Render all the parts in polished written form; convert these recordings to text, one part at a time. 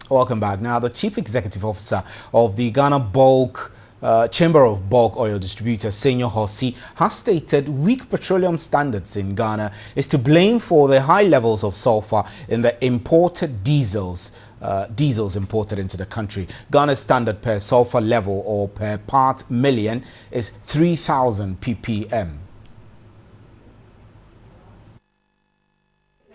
Welcome back. Now, the Chief Executive Officer of the Ghana Chamber of Bulk Oil Distributors, Senyo Hossi, has stated weak petroleum standards in Ghana is to blame for the high levels of sulfur in the imported diesels imported into the country. Ghana's standard per sulfur level or per part million is 3,000 ppm.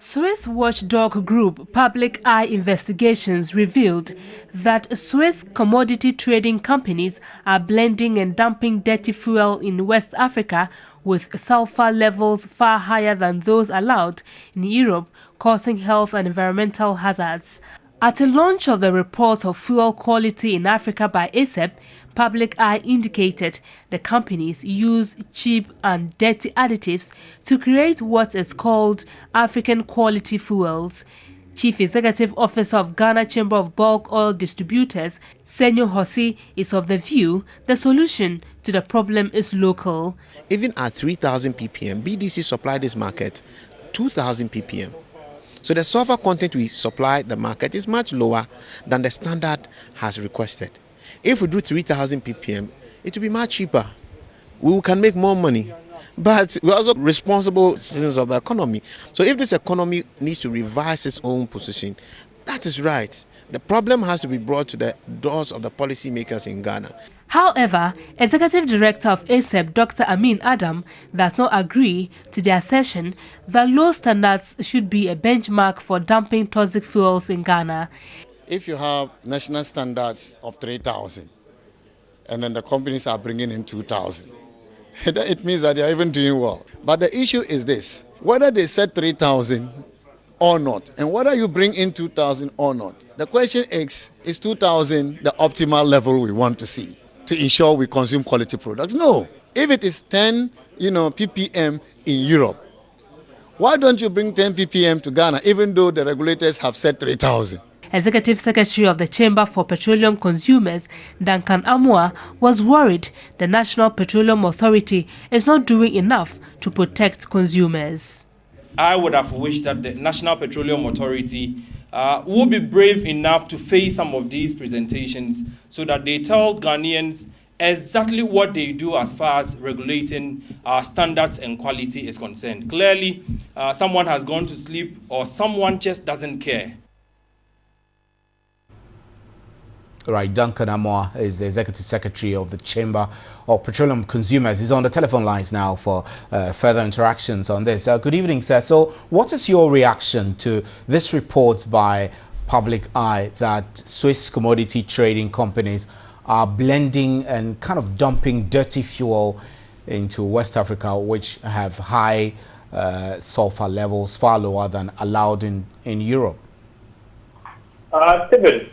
Swiss watchdog group Public Eye Investigations revealed that Swiss commodity trading companies are blending and dumping dirty fuel in West Africa with sulfur levels far higher than those allowed in Europe, causing health and environmental hazards. At the launch of the report of fuel quality in Africa by ASEP, Public Eye indicated the companies use cheap and dirty additives to create what is called African quality fuels. Chief Executive Officer of Ghana Chamber of Bulk Oil Distributors, Senyo Hossi, is of the view the solution to the problem is local. Even at 3,000 ppm, BDC supplied this market 2,000 ppm. So the sulfur content we supply the market is much lower than the standard has requested. If we do 3,000 ppm, it will be much cheaper. We can make more money. But we're also responsible citizens of the economy. So if this economy needs to revise its own position, that is right. The problem has to be brought to the doors of the policymakers in Ghana. However, Executive Director of ASEP, Dr. Amin Adam, does not agree to the assertion that low standards should be a benchmark for dumping toxic fuels in Ghana. If you have national standards of 3,000 and then the companies are bringing in 2,000, it means that they are even doing well. But the issue is this: whether they set 3,000 or not, and whether you bring in 2,000 or not, the question is 2,000 the optimal level we want to see to ensure we consume quality products? No. If it is 10 ppm in Europe, why don't you bring 10 ppm to Ghana, even though the regulators have set 3,000? Executive Secretary of the Chamber for Petroleum Consumers, Duncan Amoah, was worried the National Petroleum Authority is not doing enough to protect consumers. I would have wished that the National Petroleum Authority would be brave enough to face some of these presentations so that they tell Ghanaians exactly what they do as far as regulating standards and quality is concerned. Clearly, someone has gone to sleep or someone just doesn't care. Right, Duncan Amoah is the Executive Secretary of the Chamber of Petroleum Consumers. He's on the telephone lines now for further interactions on this. Good evening, sir. So what is your reaction to this report by Public Eye that Swiss commodity trading companies are blending and kind of dumping dirty fuel into West Africa, which have high sulfur levels, far lower than allowed in Europe? Stephen,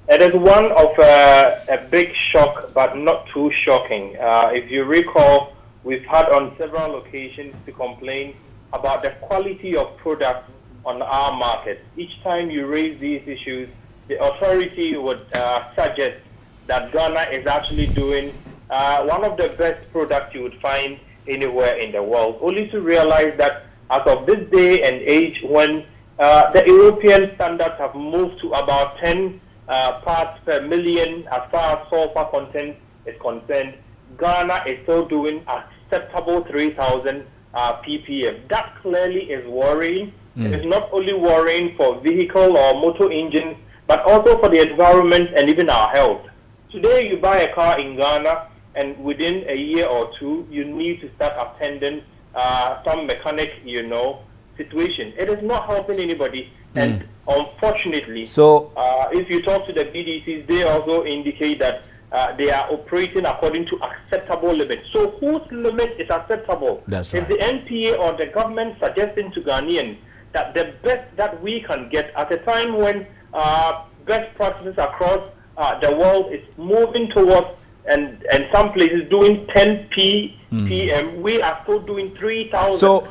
it is one of a big shock, but not too shocking. If you recall, we've had on several occasions to complain about the quality of products on our market. Each time you raise these issues, the authority would suggest that Ghana is actually doing one of the best products you would find anywhere in the world, only to realize that as of this day and age, when the European standards have moved to about 10 parts per million as far as sulfur content is concerned, Ghana is still doing acceptable 3,000 ppm. That clearly is worrying. It is not only worrying for vehicle or motor engines, but also for the environment and even our health. Today you buy a car in Ghana and within a year or two you need to start attending some mechanic, situation. It is not helping anybody. And unfortunately, so if you talk to the BDCs, they also indicate that they are operating according to acceptable limits. So whose limit is acceptable? That's right. Is the NPA or the government suggesting to Ghanaians that the best that we can get at a time when best practices across the world is moving towards and some places doing 10 ppm, we are still doing 3,000. So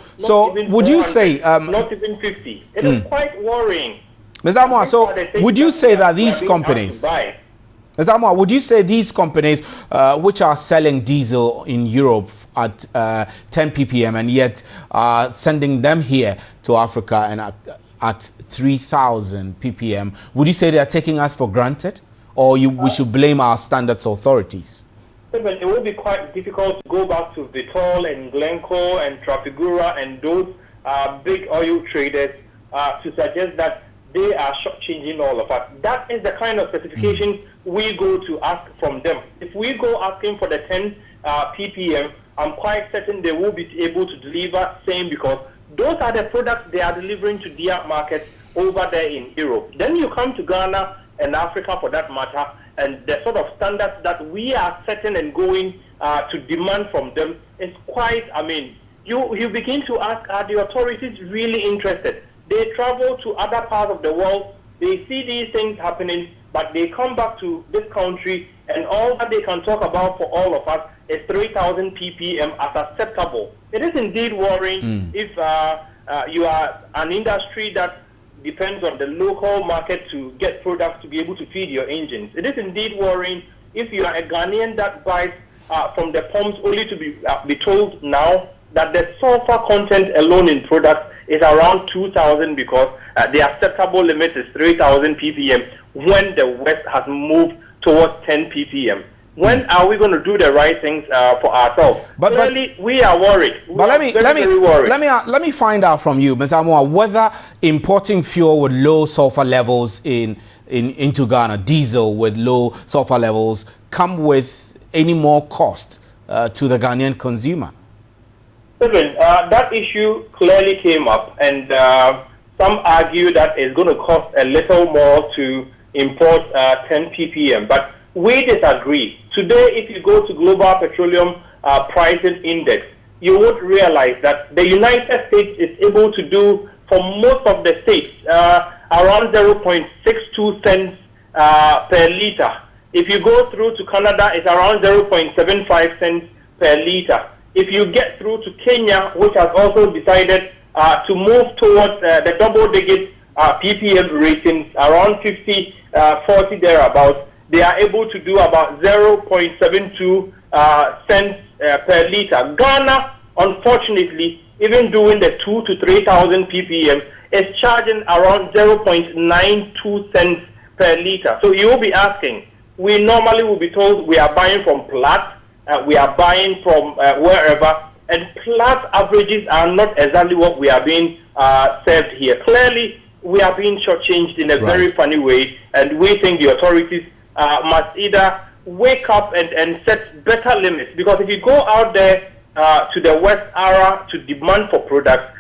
would you say not even 50? It is quite worrying. Mr. Amoah, so would you say that these companies, Mr. Amoah, would you say these companies which are selling diesel in Europe at 10 ppm and yet sending them here to Africa and at 3,000 ppm. Would you say they are taking us for granted, or we should blame our standards authorities? It will be quite difficult to go back to Vitol and Glencore and Trafigura and those big oil traders to suggest that they are shortchanging all of us. That is the kind of specifications we go to ask from them. If we go asking for the 10 ppm, I'm quite certain they will be able to deliver same, because those are the products they are delivering to their markets over there in Europe. Then you come to Ghana and Africa for that matter, and the sort of standards that we are setting and going to demand from them is quite, I mean, you begin to ask, are the authorities really interested? They travel to other parts of the world, they see these things happening, but they come back to this country and all that they can talk about for all of us is 3,000 ppm as acceptable. It is indeed worrying if you are an industry that depends on the local market to get products to be able to feed your engines. It is indeed worrying if you are a Ghanaian that buys from the pumps only to be told now that the sulfur content alone in products is around 2,000, because the acceptable limit is 3,000 ppm when the West has moved towards 10 ppm. When are we going to do the right things for ourselves? Clearly, we are worried. Let me find out from you, Mr. Amoah, whether importing fuel with low sulfur levels into Ghana, diesel with low sulfur levels, come with any more cost to the Ghanaian consumer. Listen, that issue clearly came up, and some argue that it's going to cost a little more to import 10 ppm, but we disagree. Today, if you go to Global Petroleum Pricing Index, you would realize that the United States is able to do, for most of the states, around 0.62 cents per liter. If you go through to Canada, it's around 0.75 cents per liter. If you get through to Kenya, which has also decided to move towards the double-digit ppm ratings, around 50, 40 thereabouts, they are able to do about 0.72 cents per liter. Ghana, unfortunately, even doing the 2,000 to 3,000 ppm, is charging around 0.92 cents per liter. So you will be asking, we normally will be told we are buying from Platt, we are buying from wherever, and Platt averages are not exactly what we are being served here. Clearly, we are being shortchanged in a very funny way, and we think the authorities must either wake up and set better limits, because if you go out there to the West area to demand for products,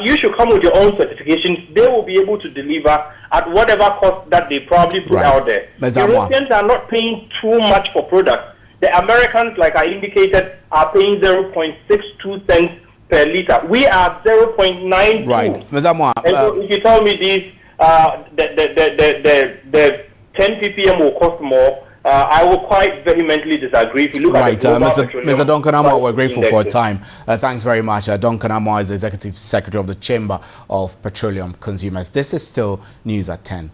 you should come with your own certifications. They will be able to deliver at whatever cost that they probably put out there. Europeans are not paying too much for products. The Americans, like I indicated, are paying 0.62 cents per liter. We are 0.92. Right, Mr. Amoah. And so if you tell me these, the 10 ppm will cost more, I will quite vehemently disagree. If you look at the Mr. Duncan Amoah, we're grateful for your time. Thanks very much. Duncan Amoah is the Executive Secretary of the Chamber of Petroleum Consumers. This is still News at 10.